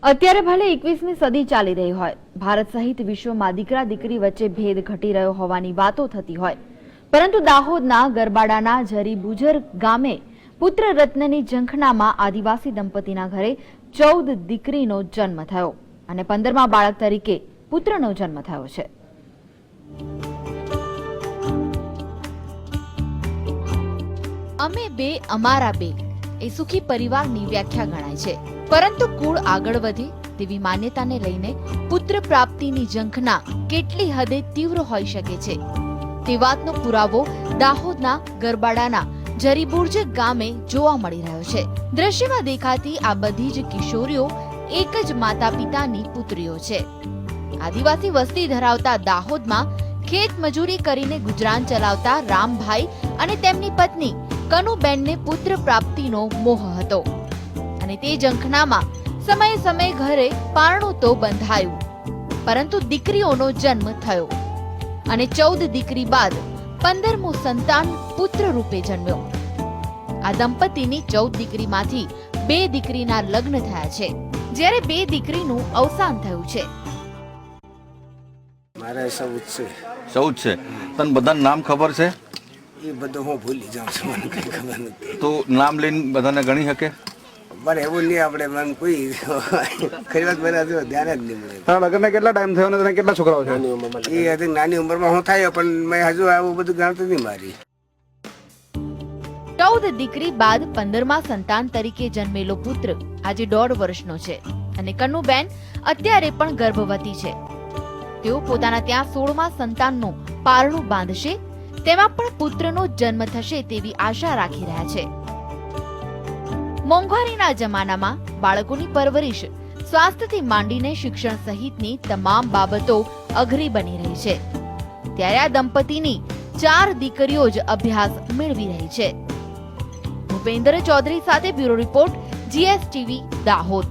અત્યારે ભલે 21મી સદી ચાલી રહી હોય, ભારત સહિત વિશ્વમાં દીકરા દીકરી વચ્ચે ભેદ ઘટી રહ્યો હોવાની વાતો થતી હોય, પરંતુ દાહોદના ગરબાડાના જરી બુજર ગામે પુત્ર રત્નની ઝંખનામાં આદિવાસી દંપતીના ઘરે 14 દીકરીનો જન્મ થયો અને 15મા બાળક તરીકે પુત્રનો જન્મ થયો છે. અમે બે અમારા બે એ સુખી પરિવારની વ્યાખ્યા ગણાય છે, પરંતુ કુળ આગળ વધે તેવી માન્યતાને લઈને પુત્ર પ્રાપ્તિની ઝંખના કેટલી હદે તીવ્ર હોઈ શકે છે તે વાતનો પુરાવો દાહોદના ગરબાડાના જરીબુર્જ ગામે જોવા મળી રહ્યો છે. દ્રશ્યમાં દેખાતી આ બધી જ કિશોરીઓ એક જ માતા પિતાની પુત્રીઓ છે. આદિવાસી વસ્તી ધરાવતા દાહોદમાં ખેત મજૂરી કરીને ગુજરાન ચલાવતા રામભાઈ અને તેમની પત્ની કનુબેનને પુત્ર પ્રાપ્તિનો મોહ હતો અને તે ઝંખનામાં સમયે સમયે ઘરે પારણું તો બંધાયું, પરંતુ દીકરીઓનો જન્મ થયો અને 14 દીકરી બાદ 15મું સંતાન પુત્ર રૂપે જન્મ્યો. આ દંપતીની 14 દીકરીમાંથી 2 દીકરીના લગ્ન થયા છે, જ્યારે 2 દીકરીનું અવસાન થયું છે. મારે 14 છે. તને બધાનું નામ ખબર છે? એ બધું હું ભૂલી જાઉં છું, મને કઈ ખબર નથી. તો નામ લઈને બધાને ગણી શકે? પણ એવું નહીં, આપણે મને કોઈ ખરી વાત બધા જો ધ્યાન જ નહીં મળે. તારા લગ્નને કેટલા ટાઈમ થયો અને તને કેટલા છોકરાઓ છે? એ હતી નાની ઉંમરમાં હું થયો, પણ મેં હજુ આવું બધું ગણતું નહીં મારી. 14 દીકરી બાદ 15મા સંતાન તરીકે જન્મેલો પુત્ર આજે 1.5 વર્ષનો છે અને કનુબેન અત્યારે પણ ગર્ભવતી છે. તેઓ પોતાના ત્યાં 16મા સંતાનનું પારણું બાંધશે, તેમાં પણ પુત્રનો જન્મ થશે તેવી આશા રાખી રહ્યા છે. મોંઘવારીના જમાનામાં બાળકોની પરવરિશ, સ્વાસ્થ્યથી માંડીને શિક્ષણ સહિતની તમામ બાબતો અઘરી બની રહી છે. ત્યારે આ દંપતીની 4 દીકરીઓ જ અભ્યાસ મેળવી રહી છે. ભૂપેન્દ્ર ચૌધરી સાથે બ્યુરો રિપોર્ટ, GSTV દાહોદ.